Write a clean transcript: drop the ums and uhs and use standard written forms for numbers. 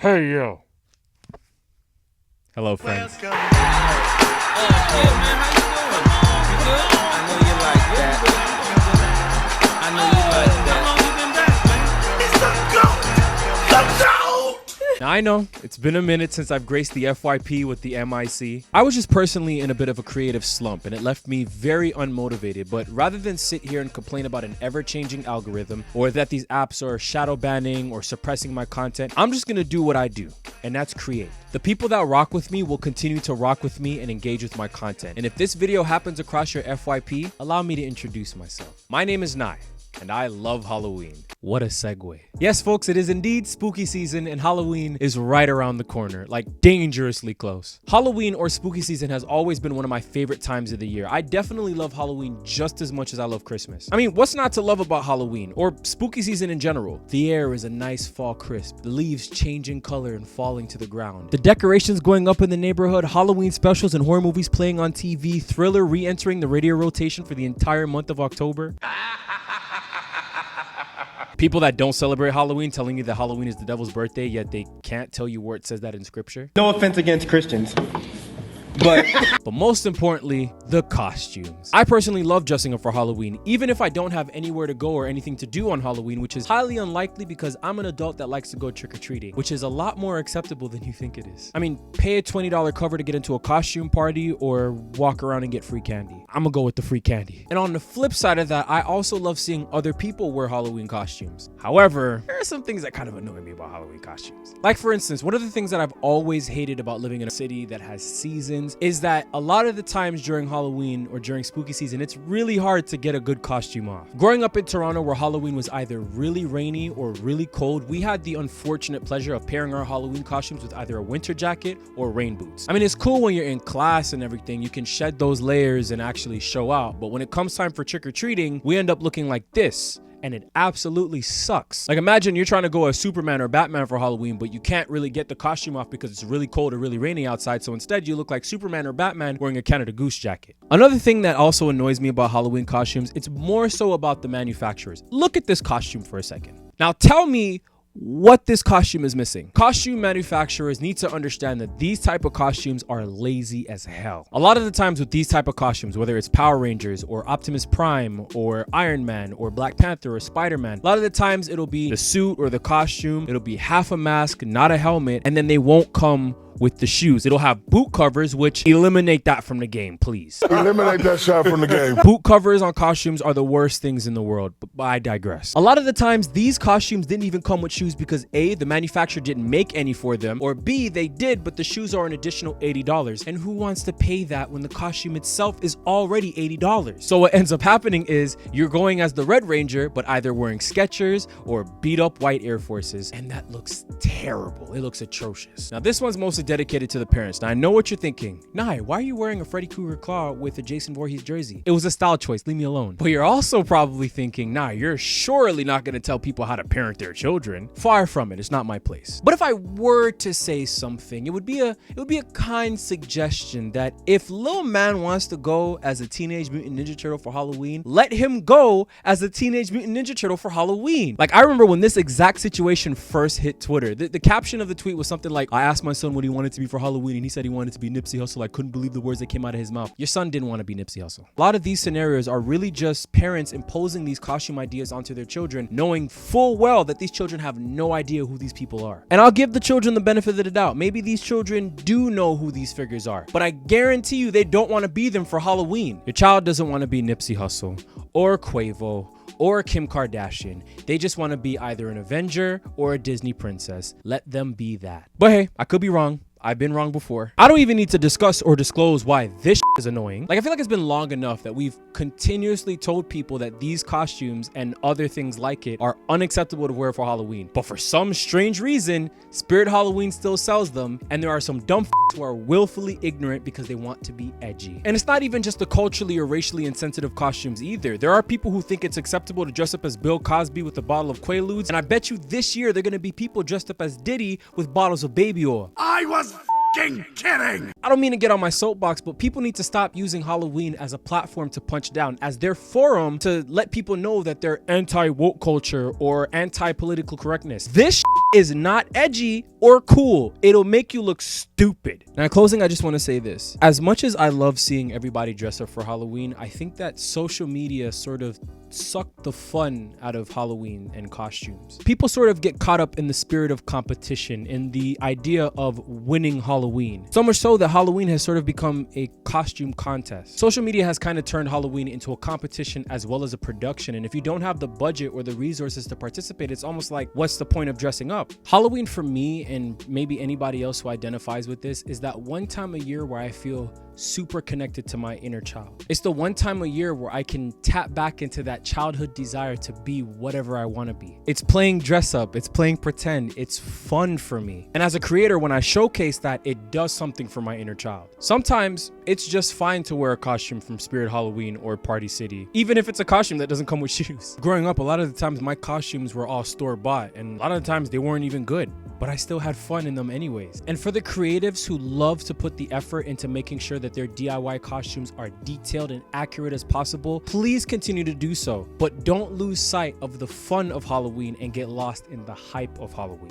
Hey, yo. Hello, friends. Yeah, man, how you doing? You good? I know you like that. I know you like that. How long you been back, man? It's the GOAT! The GOAT! Now, I know it's been a minute since I've graced the FYP with the MIC. I was just personally in a bit of a creative slump, and it left me very unmotivated. But rather than sit here and complain about an ever-changing algorithm, or that these apps are shadow banning or suppressing my content, I'm just gonna do what I do, and that's create. The people that rock with me will continue to rock with me and engage with my content. And if this video happens across your FYP, allow me to introduce myself. My name is Nai, and I love Halloween. What a segue. Yes, folks, it is indeed spooky season, and Halloween is right around the corner, like dangerously close. Halloween or spooky season has always been one of my favorite times of the year. I definitely love Halloween just as much as I love Christmas. I mean, what's not to love about Halloween or spooky season in general? The air is a nice fall crisp, the leaves changing color and falling to the ground. The decorations going up in the neighborhood, Halloween specials and horror movies playing on TV, Thriller re-entering the radio rotation for the entire month of October. People that don't celebrate Halloween telling you that Halloween is the devil's birthday, yet they can't tell you where it says that in scripture. No offense against Christians, but most importantly, the costumes. I personally love dressing up for Halloween, even if I don't have anywhere to go or anything to do on Halloween, which is highly unlikely because I'm an adult that likes to go trick-or-treating, which is a lot more acceptable than you think it is. I mean, pay a $20 cover to get into a costume party or walk around and get free candy. I'm gonna go with the free candy. And on the flip side of that, I also love seeing other people wear Halloween costumes. However, there are some things that kind of annoy me about Halloween costumes. Like, for instance, one of the things that I've always hated about living in a city that has seasons is that a lot of the times during Halloween or during spooky season, it's really hard to get a good costume off. Growing up in Toronto, where Halloween was either really rainy or really cold, we had the unfortunate pleasure of pairing our Halloween costumes with either a winter jacket or rain boots. I mean, it's cool when you're in class and everything, you can shed those layers and actually show out, but when it comes time for trick-or-treating, we end up looking like this. And it absolutely sucks. Like, imagine you're trying to go as Superman or Batman for Halloween, but you can't really get the costume off because it's really cold or really rainy outside. So instead you look like Superman or Batman wearing a Canada Goose jacket. Another thing that also annoys me about Halloween costumes, it's more so about the manufacturers. Look at this costume for a second. Now tell me what this costume is missing. Costume manufacturers need to understand that these type of costumes are lazy as hell. A lot of the times with these type of costumes, whether it's Power Rangers or Optimus Prime or Iron Man or Black Panther or Spider-Man, a lot of the times it'll be the suit or the costume, it'll be half a mask, not a helmet, and then they won't come with the shoes. It'll have boot covers, which eliminate that from the game, please. Eliminate that shot from the game. Boot covers on costumes are the worst things in the world, but I digress. A lot of the times, these costumes didn't even come with shoes because A, the manufacturer didn't make any for them, or B, they did, but the shoes are an additional $80. And who wants to pay that when the costume itself is already $80? So what ends up happening is you're going as the Red Ranger, but either wearing Skechers or beat up white Air Forces, and that looks terrible. It looks atrocious. Now, this one's mostly dedicated to the parents. Now, I know what you're thinking. Nai, why are you wearing a Freddy Krueger claw with a Jason Voorhees jersey? It was a style choice. Leave me alone. But you're also probably thinking, Nai, you're surely not going to tell people how to parent their children. Far from it. It's not my place. But if I were to say something, it would be a kind suggestion that if Lil Man wants to go as a Teenage Mutant Ninja Turtle for Halloween, let him go as a Teenage Mutant Ninja Turtle for Halloween. Like, I remember when this exact situation first hit Twitter, the caption of the tweet was something like, I asked my son what he wanted to be for Halloween and he said he wanted to be Nipsey Hussle. I couldn't believe the words that came out of his mouth. Your son didn't want to be Nipsey Hussle. A lot of these scenarios are really just parents imposing these costume ideas onto their children, knowing full well that these children have no idea who these people are. And I'll give the children the benefit of the doubt. Maybe these children do know who these figures are, but I guarantee you they don't want to be them for Halloween. Your child doesn't want to be Nipsey Hussle or Quavo or Kim Kardashian. They just want to be either an Avenger or a Disney princess. Let them be that. But hey, I could be wrong. I've been wrong before. I don't even need to discuss or disclose why this is annoying. Like, I feel like it's been long enough that we've continuously told people that these costumes and other things like it are unacceptable to wear for Halloween. But for some strange reason, Spirit Halloween still sells them, and there are some dumb who are willfully ignorant because they want to be edgy. And it's not even just the culturally or racially insensitive costumes either. There are people who think it's acceptable to dress up as Bill Cosby with a bottle of Quaaludes, and I bet you this year they're gonna be people dressed up as Diddy with bottles of baby oil. I was f***ing kidding. I don't mean to get on my soapbox, but people need to stop using Halloween as a platform to punch down, as their forum to let people know that they're anti-woke culture or anti-political correctness. This is not edgy or cool. It'll make you look stupid. Now, in closing, I just want to say this. As much as I love seeing everybody dress up for Halloween, I think that social media sort of sucked the fun out of Halloween and costumes. People sort of get caught up in the spirit of competition, in the idea of winning Halloween. So much so that Halloween has sort of become a costume contest. Social media has kind of turned Halloween into a competition as well as a production. And if you don't have the budget or the resources to participate, it's almost like, what's the point of dressing up? Halloween for me, and maybe anybody else who identifies with this, is that one time a year where I feel super connected to my inner child. It's the one time a year where I can tap back into that childhood desire to be whatever I want to be. It's playing dress up, it's playing pretend, it's fun for me. And as a creator, when I showcase that, it does something for my inner child. Sometimes it's just fine to wear a costume from Spirit Halloween or Party City, even if it's a costume that doesn't come with shoes. Growing up, a lot of the times my costumes were all store-bought, and a lot of the times they weren't even good, but I still had fun in them anyways. And for the creatives who love to put the effort into making sure that their DIY costumes are detailed and accurate as possible, please continue to do so. But don't lose sight of the fun of Halloween and get lost in the hype of Halloween.